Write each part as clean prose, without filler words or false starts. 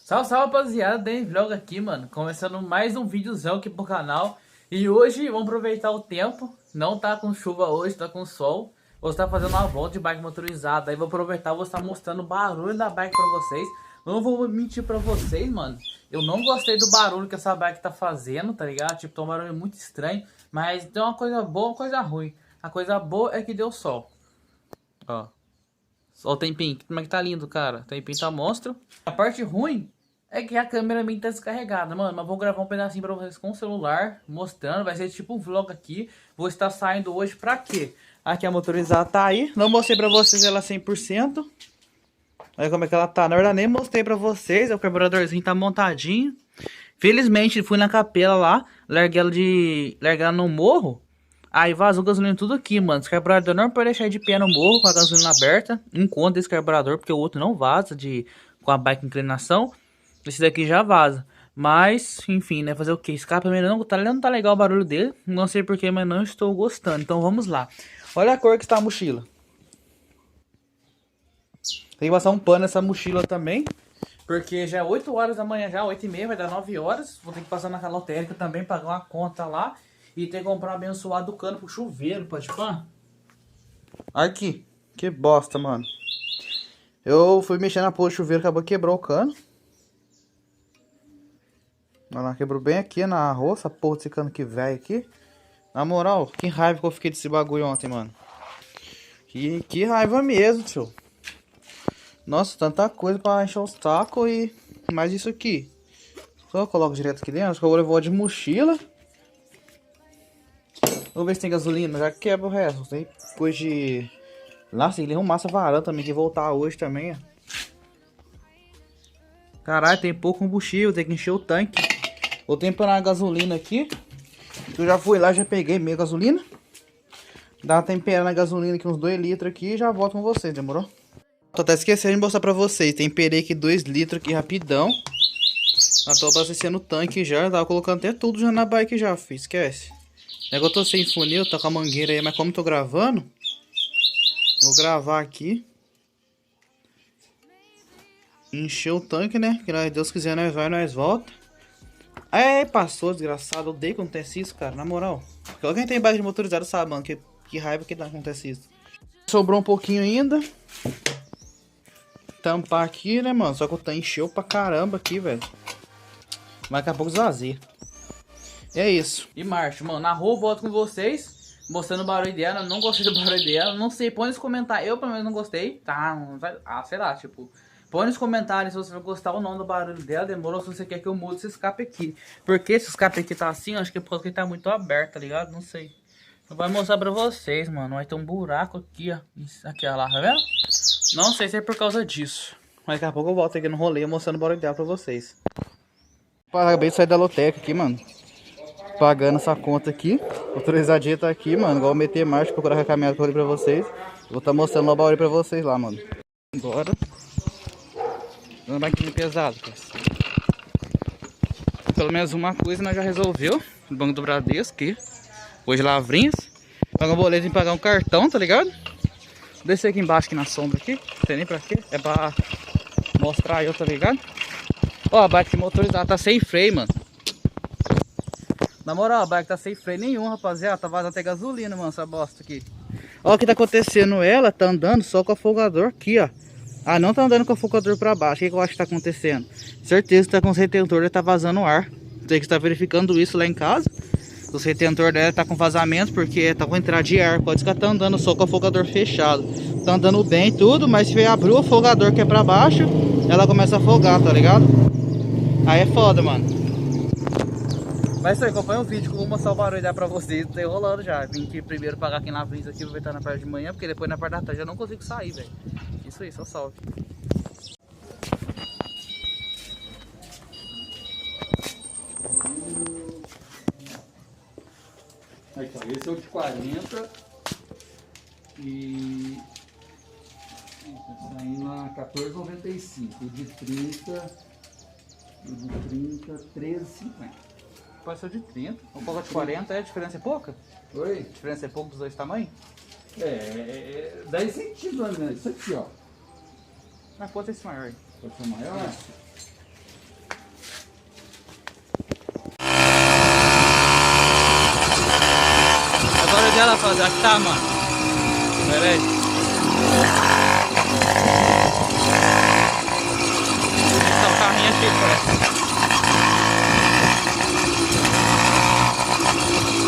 Salve, salve, rapaziada, Dani Vlog aqui, mano. Começando mais um videozão aqui pro canal. E hoje vamos aproveitar o tempo. Não tá com chuva hoje, tá com sol. Vou estar fazendo uma volta de bike motorizada. Aí vou aproveitar, vou estar mostrando o barulho da bike pra vocês. Não vou mentir pra vocês, mano. Eu não gostei do barulho que essa bike tá fazendo, tá ligado? Tipo, tá um barulho muito estranho. Mas tem uma coisa boa e uma coisa ruim. A coisa boa é que deu sol. Ó. Ó o tempinho, como é que tá lindo, cara. O tempinho tá monstro. A parte ruim é que a câmera minha tá descarregada, mano. Mas vou gravar um pedacinho pra vocês com o celular, mostrando. Vai ser tipo um vlog aqui. Vou estar saindo hoje pra quê? Aqui a motorizada tá aí. Não mostrei pra vocês ela 100%. Olha como é que ela tá. Na verdade, nem mostrei pra vocês. O carburadorzinho tá montadinho. Felizmente, fui na capela lá. Larguei ela no morro. Aí vazou gasolina tudo aqui, mano. Esse carburador não pode deixar de pé no morro com a gasolina aberta. Encontra esse carburador, porque o outro não vaza com a bike inclinação. Esse daqui já vaza. Mas, enfim, né? Fazer o que? Escapa ainda não tá legal o barulho dele. Não sei porquê, mas não estou gostando. Então vamos lá. Olha a cor que está a mochila. Tem que passar um pano nessa mochila também. Porque já é 8 horas da manhã, já 8h30, vai dar 9 horas. Vou ter que passar na lotérica também, pagar uma conta lá. E ter que comprar um abençoado cano pro chuveiro, pode pá? Aqui, que bosta, mano. Eu fui mexer na porra do chuveiro, acabou quebrou o cano. Olha lá, quebrou bem aqui na roça, a porra desse cano que velho aqui. Na moral, que raiva que eu fiquei desse bagulho ontem, mano. Que raiva mesmo, tio. Nossa, tanta coisa pra encher os tacos e mais isso aqui. Só eu coloco direto aqui dentro, acho que eu vou levar de mochila. Vamos ver se tem gasolina, já quebra o resto. Tem coisa de... Lá, tem que arrumar essa varanda também, que voltar hoje também, ó. Caralho, tem pouco combustível, tem que encher o tanque. Vou temperar a gasolina aqui. Eu já fui lá, já peguei meia gasolina. Dá uma temperada na gasolina aqui, uns 2 litros aqui e já volto com vocês, demorou? Tô até esquecendo de mostrar pra vocês. Temperei aqui 2 litros aqui rapidão. Já tô abastecendo o tanque já. Tava colocando até tudo já na bike já, filho. Esquece. É que eu tô sem funil, tá com a mangueira aí, mas como tô gravando, vou gravar aqui. Encher o tanque, né? Que nós, Deus quiser, nós vai, nós volta. É, passou, desgraçado. Eu odeio que acontece isso, cara, na moral. Porque alguém tem bike motorizada sabe, mano, que raiva que acontece isso. Sobrou um pouquinho ainda. Tampar aqui, né, mano? Só que o tanque encheu pra caramba aqui, velho. Mas daqui a pouco esvazia. É isso. E marcha, mano. Na rua eu volto com vocês. Mostrando o barulho dela. Não gostei do barulho dela. Não sei, põe nos comentários. Eu, pelo menos, não gostei. Tá? Sei lá, tipo. Põe nos comentários se você vai gostar ou não do barulho dela. Demorou se você quer que eu mude esse escape aqui. Porque esse escape aqui tá assim, acho que é porque ele tá muito aberto, tá ligado? Não sei. Eu vou mostrar pra vocês, mano. Vai ter um buraco aqui, ó. Isso aqui, ó lá, tá vendo? Não sei se é por causa disso. Mas daqui a pouco eu volto aqui no rolê mostrando o barulho dela pra vocês. Acabei de sair da lotérica aqui, mano. Pagando essa conta aqui. Autorizadinha tá aqui, mano. Igual meter marcha, procurar a caminhada que eu falei pra vocês. Vou estar mostrando o barulho pra vocês lá, mano. Bora. Uma banquinha pesada, cara. Pelo menos uma coisa nós já resolveu. O Banco do Bradesco aqui. Hoje lavrinhas. Paga um boleto e pagar um cartão, tá ligado? Vou descer aqui embaixo, aqui na sombra aqui. Não tem nem pra quê. É pra mostrar eu, tá ligado? Ó, a bike motorizada tá sem freio, mano. Na moral, a bike tá sem freio nenhum, rapaziada. Tá vazando até gasolina, mano, essa bosta aqui. Ó o que tá acontecendo. Ela tá andando só com o afogador aqui, ó. Ah, não tá andando com o afogador pra baixo. O que eu acho que tá acontecendo? Certeza que tá com os retentores, tá vazando ar. Tem que estar verificando isso lá em casa. Os retentores dela tá com vazamento porque tá com entrada de ar. Pode ficar tá andando só com o afogador fechado. Tá andando bem tudo, mas se abrir o afogador que é pra baixo, ela começa a afogar, tá ligado? Aí é foda, mano. Mas isso aí, acompanha o vídeo que eu vou mostrar o barulho dela pra vocês. Tá enrolando já. Vim aqui primeiro pagar aqui na brisa aqui, aproveitar na parte de manhã, porque depois na parte da tarde eu não consigo sair, velho. Isso aí, só salve. Aí, então, esse é o de 40 e tá saindo a 14,95. O de 30, R$13,50. Pode ser o de 30. O pouco de 40, a diferença é pouca? Oi? A diferença é pouco dos dois tamanhos? 10 centímetros, né? Isso aqui, ó. Mas pode ser esse maior aí. Pode ser maior? rapaziada, aqui tá, mano. Pera aí. Tá o carrinho aqui, parece.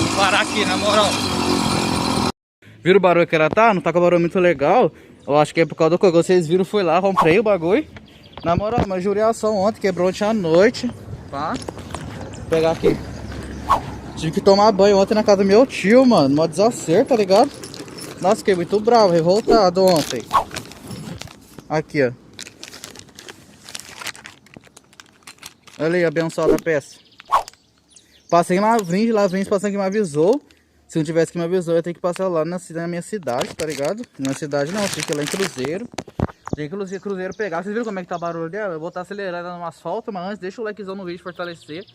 Vou parar aqui, na moral. Viram o barulho que ela tá? Não tá com o barulho muito legal. Eu acho que é por causa do que vocês viram, fui lá, comprei o bagulho. Na moral, mas jureação ontem, quebrou ontem à noite. Pá. Vou pegar aqui. Tive que tomar banho ontem na casa do meu tio, mano. Mó desacerto, tá ligado? Nossa, fiquei muito bravo, revoltado ontem. Aqui, ó. Olha aí, abençoada a peça. Passei em Lavrinhos passando que me avisou. Se não tivesse que me avisou, eu ia ter que passar lá na minha cidade, tá ligado? Na cidade não, fica lá em Cruzeiro. Tem que Cruzeiro pegar. Vocês viram como é que tá o barulho dela? Eu vou estar acelerando no asfalto, mas antes deixa o likezão no vídeo fortalecer.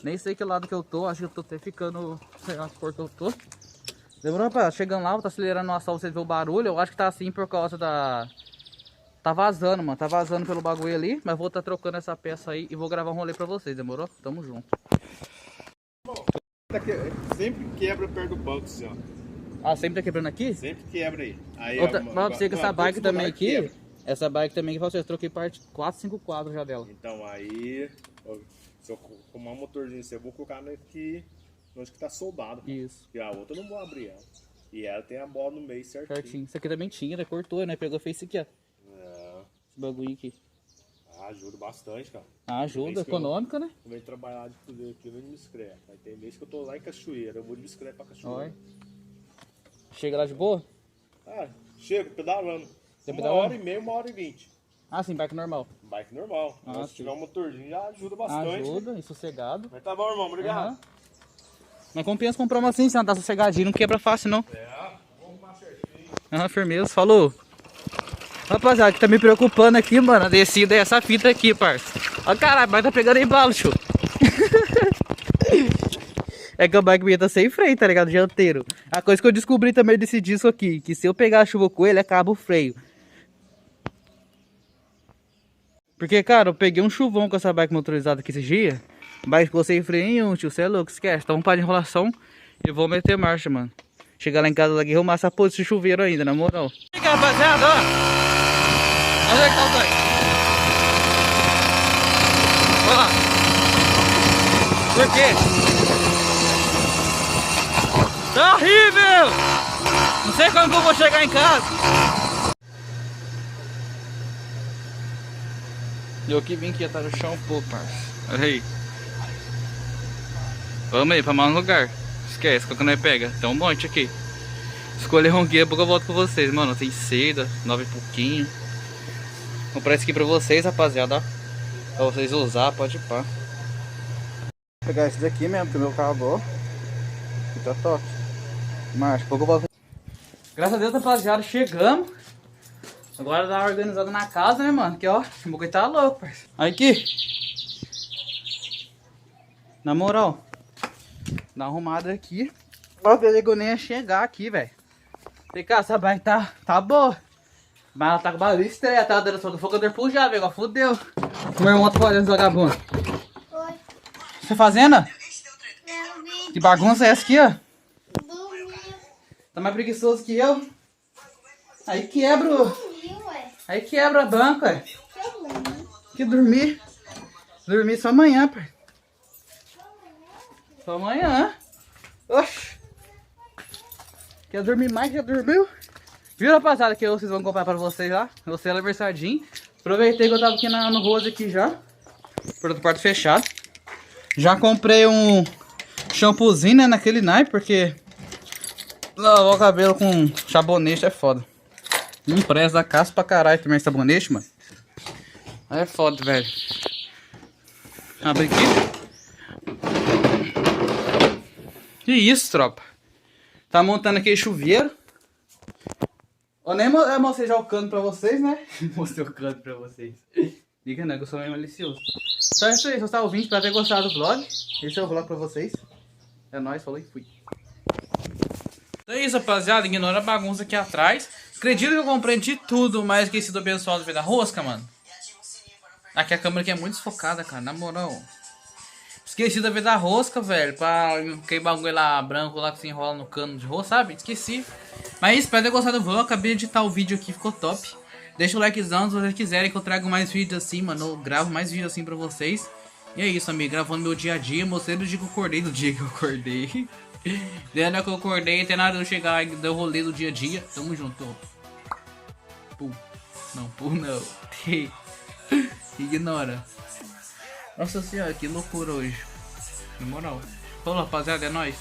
Nem sei que lado que eu tô, acho que eu tô até ficando, sei lá que cor que eu tô. Demorou, rapaz? Chegando lá, vou estar acelerando no asfalto, vocês verem o barulho. Eu acho que tá assim por causa da... Tá vazando, mano. Tá vazando pelo bagulho ali. Mas vou estar trocando essa peça aí e vou gravar um rolê pra vocês, demorou? Tamo junto. Sempre quebra perto do banco, assim, ó. Ah, sempre tá quebrando aqui? Sempre quebra aí. Aí Outra, mas pra você que essa bike também aqui, quebra. essa bike também que vocês troquei parte 4, 5 quadros já dela. Então aí, se eu arrumar um motorzinho assim, eu vou colocar aqui, onde que tá soldado. Isso. E a outra eu não vou abrir ela. E ela tem a bola no meio certinho. Certinho. Isso aqui também tinha, né? Cortou, né? Pegou e fez isso aqui, ó. É. Esse bagulho aqui. Ajuda bastante, cara. Ah, ajuda, econômica, né? Eu venho trabalhar de Cruzeiro aqui, eu venho de bicicleta. Aí tem mês que eu tô lá em Cachoeira, eu vou de bicicleta pra Cachoeira. Olha. Chega lá de boa? Ah, chego pedalando. Você Uma pedalando? hora e meia, 1h20. Ah, sim, bike normal. Bike normal. Ah, Mas se sim. tiver um motorzinho já ajuda bastante. Ajuda, e sossegado. Mas tá bom, irmão, obrigado. Aham. Mas compensa comprar uma assim, se não tá sossegadinho, não quebra fácil, não. É, vamos arrumar certinho. Aham, firmeza, falou. Rapaziada, que tá me preocupando aqui, mano, a descida é essa fita aqui, parça. Ó, caralho, mas tá pegando embalo, tio. É que a bike minha tá sem freio, tá ligado? Dianteiro. A coisa que eu descobri também desse disco aqui, que se eu pegar a chuva com ele, acaba o freio. Porque, cara, eu peguei um chuvão com essa bike motorizada aqui esse dia. Bike ficou sem freio nenhum, tio, você é louco, esquece. Então, um par de enrolação e vou meter marcha, mano. Chegar lá em casa aqui e arrumar essa porra desse chuveiro ainda, na moral. E aí, rapaziada, ó. Olha que tá o bike. Ó. Por quê? Tá horrível! Não sei como que eu vou chegar em casa. Eu que vim aqui, tá no chão, pô, parça. Olha aí. Vamos aí, pra mais um lugar. Esquece, qual que nós pega? Tem um monte aqui. Escolher um guia, pouco eu volto com vocês, mano. Tem seda, 9 e pouquinho. Vou comprar esse aqui pra vocês, rapaziada, ó. Pra vocês usar, pode ir pá. Vou pegar esse daqui mesmo, porque o meu acabou. Aqui tá top. Marcha, pouco eu volto. Graças a Deus, rapaziada, chegamos. Agora dá uma organizada na casa, né, mano? Que ó, o bagulho tá louco, parceiro. Aí aqui. Na moral. Dá uma arrumada aqui. Ó, o que eu nem ia chegar aqui, velho. Tem que essa bike tá boa. Mas ela tá com barulho estreia, tá dando fogo. Fogo eu puxar, velho. Fudeu. Meu irmão tá fazendo vagabundo. Oi. Você tá fazendo? Quero vídeo. Que bagunça é essa aqui, ó? Dormir. Tá mais preguiçoso que eu. Aí quebra o... Dormir, ué. Aí quebra a banca, ué. Quer dormir? Que dormir. Dormir só amanhã, pai. Só amanhã. Oxi. Quer dormir mais? Já dormiu? Viu, rapaziada, que vocês vão comprar pra vocês lá? Você é aniversardinho. Aproveitei que eu tava aqui no Rose aqui já. Produto quarto fechado. Já comprei um shampoozinho, né, naquele naipe, porque lavar o cabelo com sabonete é foda. Impressa da casa pra caralho também sabonete, mano. É foda, velho. Abre aqui. Que isso, tropa? Tá montando aqui chuveiro. Eu nem mostrei já o cano pra vocês, né? Mostrei o cano pra vocês. Liga não, que eu sou meio malicioso. Então é isso aí, se você tá ouvindo, espero ter gostado do vlog. Esse é o vlog pra vocês. É nóis, falou e fui. Então é isso, rapaziada. Ignora a bagunça aqui atrás. Acredito que eu comprei de tudo, mas esqueci do abençoado ver da rosca, mano. Aqui a câmera aqui é muito desfocada, cara, na moral. Esqueci da vez da rosca, velho. Pra aquele bagulho lá branco lá que se enrola no cano de rosca, sabe? Esqueci. Mas espero ter gostado do vlog. Acabei de editar o vídeo aqui, ficou top. Deixa o likezão se vocês quiserem que eu trago mais vídeos assim, mano. Eu gravo mais vídeos assim pra vocês. E é isso, amigo. Gravando meu dia a dia. Mostrei do dia que eu acordei, do dia que eu acordei. Desde que eu acordei, até nada de eu chegar e dar o rolê do dia a dia. Tamo junto. Pum. Não, pum não. Ignora. Nossa senhora, que loucura hoje. Na moral. Falou, rapaziada, é nóis.